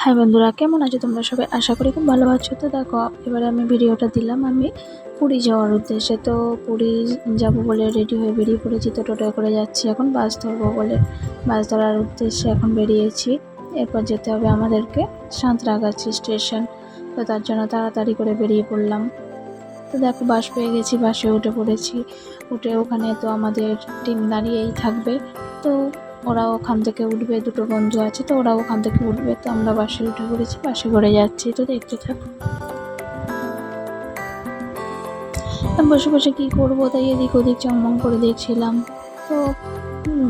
High বন্ধুরা, কেমন আছো তোমরা সবাই? আশা করি খুব ভালো আছো। তো দেখো, এবারে আমি ভিডিওটা দিলাম আমি পুরী যাওয়ার উদ্দেশ্যে। তো পুরী যাব বলে রেডি হয়ে বেরিয়ে পড়েছি। তো টোটোয় করে যাচ্ছি, এখন বাস ধরবো বলে বাস ধরার উদ্দেশ্যে এখন বেরিয়েছি। এরপর যেতে হবে আমাদেরকে সাঁতরাগাছি স্টেশন। তো তার জন্য তাড়াতাড়ি করে বেরিয়ে পড়লাম। তো দেখো, বাস পেয়ে গেছি, বাসে উঠে পড়েছি। উঠে ওখানে তো আমাদের টিম দাঁড়িয়েই থাকবে। তো ওরা ওখান থেকে উঠবে, দুটো বন্ধু আছে, তো ওরা ওখান থেকে উঠবে। তো আমরা বাসে উঠে পড়েছি, বাসে করে যাচ্ছি। তো দেখতে থাকো। বসে বসে কী করবো, তাই এদিক ওদিক চমম করে দেখছিলাম। তো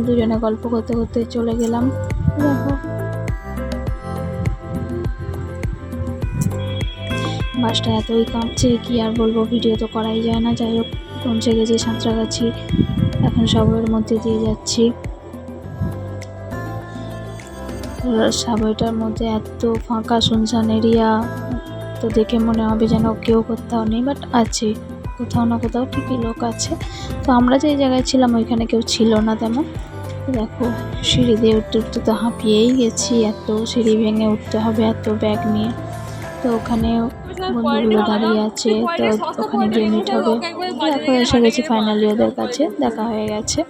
দুজনে গল্প করতে করতে চলে গেলাম। দেখো, বাসটা এতই কাঁপছে, কি আর বলবো, ভিডিও তো করাই যায় না। যাই হোক, পৌঁছে গেছি সাঁতরাগাছি। এখন সবের মধ্যে দিয়ে যাচ্ছি। সাবওয়েটার মধ্যে এত ফাঁকা শুনশান এরিয়া, তো দেখে মনে হবে যেন কেউ কোথাও নেই, বাট আছে, কোথাও না কোথাও ঠিকই লোক আছে। তো আমরা যে জায়গায় ছিলাম ওইখানে কেউ ছিল না তেমন। দেখো, সিঁড়ি দিয়ে উঠতে উঠতে তো হাঁপিয়েই গেছি, এত সিঁড়ি ভেঙে উঠতে হবে এত ব্যাগ নিয়ে। তো ওখানে বন্ধুগুলো দাঁড়িয়ে আছে, তো ওখানে গিয়ে মিট হবে। দেখো, এসে গেছি ফাইনালি, ওদের কাছে দেখা হয়ে গেছে।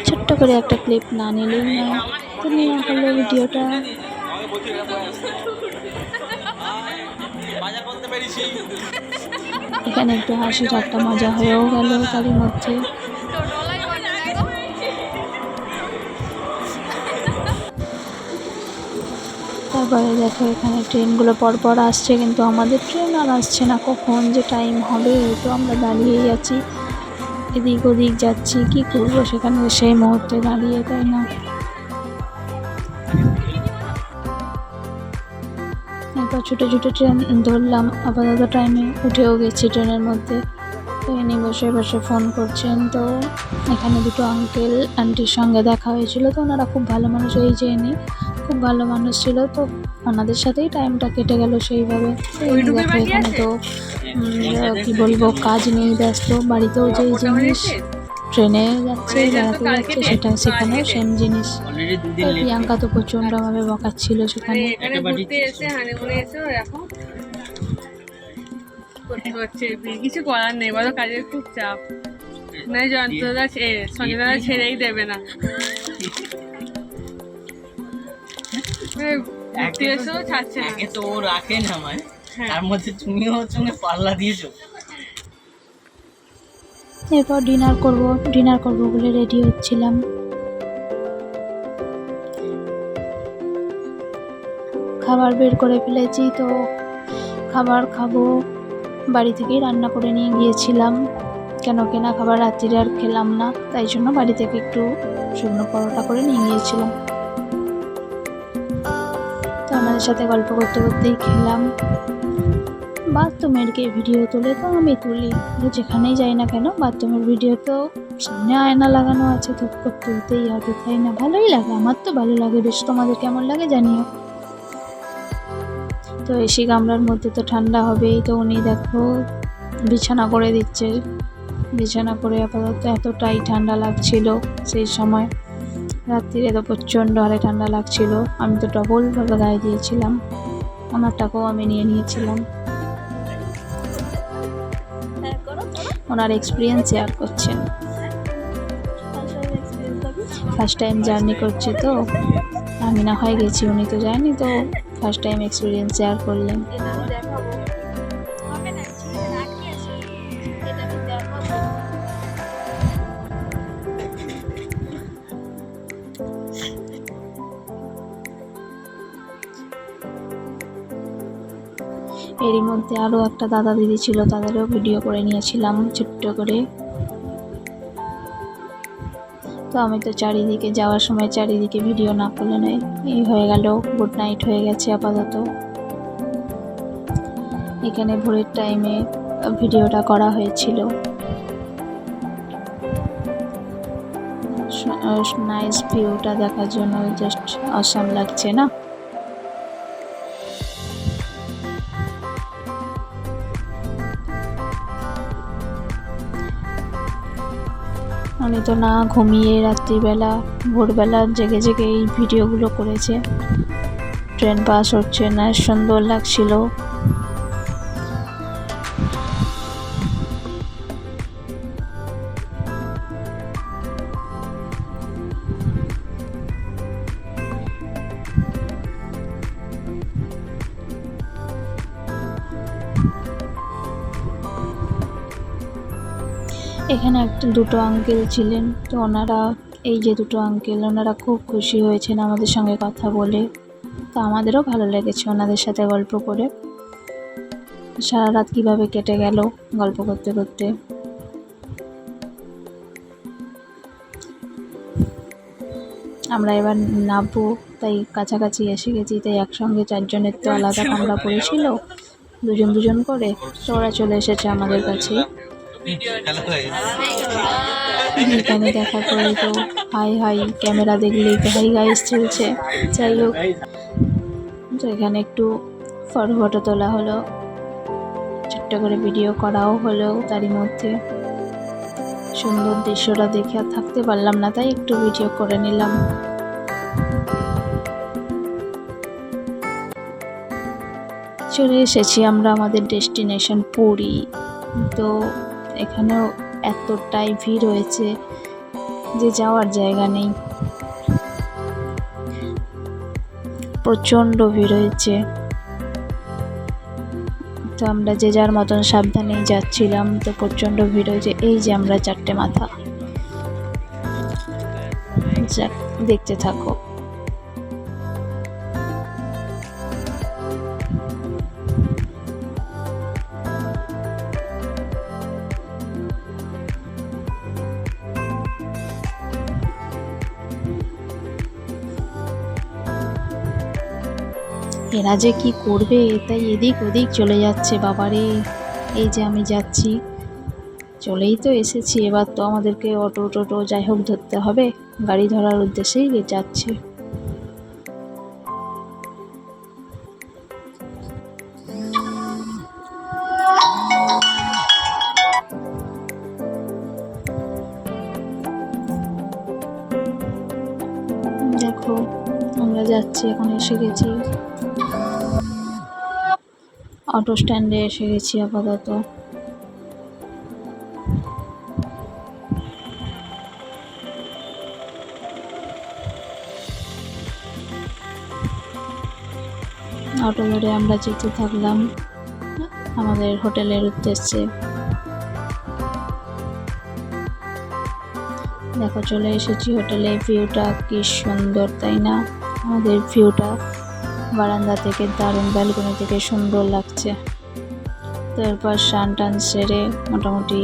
ছোট্ট করে একটা ক্লিপ না নিলেই নয়, তো নেওয়া হলো ভিডিওটা। এখানে একটু হাসি ঠাট্টা মজা হয়েও গেল তারই মধ্যে। তারপরে দেখো, এখানে ট্রেনগুলো পরপর আসছে, কিন্তু আমাদের ট্রেন আর আসছে না। কখন যে টাইম হবে, তো আমরা দাঁড়িয়েই আছি, এদিক ওদিক যাচ্ছি, কি করবো সেখানে সেই মুহূর্তে দাঁড়িয়ে, তাই না? এরপর ছুটে ছুটে ট্রেন ধরলাম। আপাতত টাইমে উঠেও গেছি ট্রেনের মধ্যে। তো ইনি বসে বসে ফোন করছেন। তো এখানে দুটো আঙ্কেল আন্টির সঙ্গে দেখা হয়েছিল। তো ওনারা খুব ভালো মানুষ, এই যে ইনি খুব ভালো মানুষ ছিল। তো ওনাদের সাথেই টাইমটা কেটে গেল সেইভাবে। দেখো, এখানে তো কি বলবো, কাজ নিয়ে ব্যস্ত। বাড়িতেও যেই জিনিস ট্রেনে যাচ্ছে, বেড়াতে যাচ্ছে, সেখানেও সেম জিনিস। প্রিয়াঙ্কা তো প্রচণ্ডভাবে বকাচ্ছিল সেখানে। কিছু করার নেই, বলো, কাজের খুব চাপ। না, যন্ত্রণা সঞ্জনা ছেড়েই দেবে না। ছাড়ছে না, তো ও রাখে না আমায়, তার মধ্যে তুমিও হচ্ছে পাল্লা দিয়েছো। এরপর ডিনার করবো বলে রেডি হচ্ছিলাম। খাবার বের করে ফেলেছি, তো খাবার খাবো। বাড়ি থেকেই রান্না করে নিয়ে গিয়েছিলাম, কেন কেনা খাবার রাত্রিরে আর খেলাম না, তাই জন্য বাড়ি থেকে একটু শুকনো পরোটা করে নিয়ে গিয়েছিলাম। তো আমাদের সাথে গল্প করতে করতেই খেলাম। বাথরুমের কে ভিডিও তোলে, তো আমি তুলি, যেখানেই যাই না কেন বাথরুমের ভিডিও তো সামনে আয়না লাগানো আছে, তো তুলতেই হবে, তাই না? ভালোই লাগে, আমার তো ভালো লাগে বেশ। তোমাদের কেমন লাগে জানিও। তো এসি গামলার মধ্যে তো ঠান্ডা হবেই। তো উনি দেখো বিছানা করে দিচ্ছে। বিছানা করে আপাতত এতটাই ঠান্ডা লাগছিল সেই সময়, রাত্রিরে তো প্রচণ্ড হারে ঠান্ডা লাগছিল। আমি তো ডবলভাবে গায়ে দিয়েছিলাম, আমারটাকেও আমি নিয়ে নিয়েছিলাম। ওনার এক্সপিরিয়েন্স শেয়ার করছেন। ফার্স্ট টাইম জার্নি করছি, তো আমি না হয় গেছি, উনি তো যায়নি, তো ফার্স্ট টাইম এক্সপিরিয়েন্স শেয়ার করলেন। এরই মধ্যে আরও একটা দাদা দিদি ছিল, তাদেরও ভিডিও করে নিয়েছিলাম ছোট্ট করে। তো আমি তো চারিদিকে যাওয়ার সময় চারিদিকে ভিডিও না করলে নয়। এই হয়ে গেল, গুড নাইট হয়ে গেছে আপাতত। এখানে ভোরের টাইমে ভিডিওটা করা হয়েছিল। নাইস ভিউটা দেখার জন্য জাস্ট অসাম লাগছে না? উনি তো না ঘুমিয়ে রাত্রিবেলা ভোরবেলা জেগে জেগে এই ভিডিওগুলো করেছে। ট্রেন পাস হচ্ছে না, সুন্দর লাগছিল। এখানে দুটো আঙ্কেল ছিলেন, তো ওনারা, এই যে দুটো আঙ্কেল, ওনারা খুব খুশি হয়েছেন আমাদের সঙ্গে কথা বলে। তো আমাদেরও ভালো লেগেছে ওনাদের সাথে গল্প করে। সারা রাত কীভাবে কেটে গেল গল্প করতে করতে। আমরা এবার নামবো, তাই কাছাকাছি এসে গেছি, তাই একসঙ্গে 4 জনের তো আলাদা কামরা পড়েছিল, দুজন দুজন করে। তো ওরা চলে এসেছে আমাদের কাছে। এখানে দেখার পরে তো হাই হাই, ক্যামেরা দেখলেই তো হাই গাইস চলছে। যাই হোক, তো এখানে একটু ফটো তোলা হলো, ছোট্ট করে ভিডিও করাও হলো। তারই মধ্যে সুন্দর দৃশ্যটা দেখে আর থাকতে পারলাম না, তাই একটু ভিডিও করে নিলাম। চলে এসেছি আমরা আমাদের ডেস্টিনেশন পুরী। তো এখানেও এতটাই ভিড় হয়েছে যে যাওয়ার জায়গা নেই, প্রচণ্ড ভিড় হয়েছে। তো আমরা যে যার মতন সাবধানেই যাচ্ছিলাম। তো প্রচণ্ড ভিড় হয়েছে। এই যে আমরা 4টে মাথা, যাক দেখতে থাকো। এরা যে কি করবে, তাই এদিক ওদিক চলে যাচ্ছে বাবারে। এই যে আমি যাচ্ছি, চলেই তো এসেছি, এবার তো আমাদেরকে অটো টোটো যাই হোক ধরতে হবে। গাড়ি ধরার উদ্দেশ্যেই যাচ্ছি। দেখো আমরা যাচ্ছি, এখন এসে গেছি অটো স্ট্যান্ডে, এসে গেছি আপাতত। অটো ধরে আমরা যেতে থাকলাম আমাদের হোটেলের উদ্দেশ্যে। দেখো চলে এসেছি হোটেলে। ভিউটা কি সুন্দর, তাই না? আমাদের ভিউটা বারান্দা থেকে দারুণ, ব্যালকনি থেকে সুন্দর লাগছে। তো এরপর স্নান টান সেরে মোটামুটি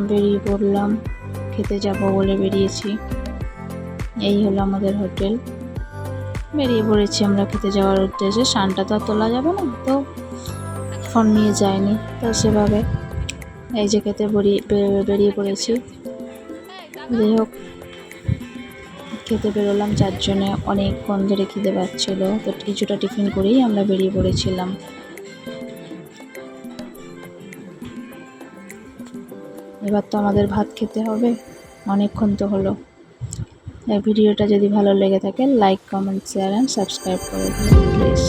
বেরিয়ে পড়লাম, খেতে যাব বলে বেরিয়েছি। এই হলো আমাদের হোটেল, বেরিয়ে পড়েছি আমরা খেতে যাওয়ার উদ্দেশ্যে। স্নানটা তো তোলা যাবে না, তো ফোন নিয়ে যায়নি, তো সেভাবে এই যে খেতে বেরিয়ে পড়েছি। যাই হোক, খেতে বেরোলাম 4 জনে, অনেকক্ষণ ধরে খিদে পাচ্ছিল, তো কিছুটা টিফিন করেই আমরা বেরিয়ে পড়েছিলাম। এবার তো আমাদের ভাত খেতে হবে, অনেকক্ষণ তো হলো। এই ভিডিওটা যদি ভালো লেগে থাকে like, comment, share and subscribe করে দিন প্লিজ।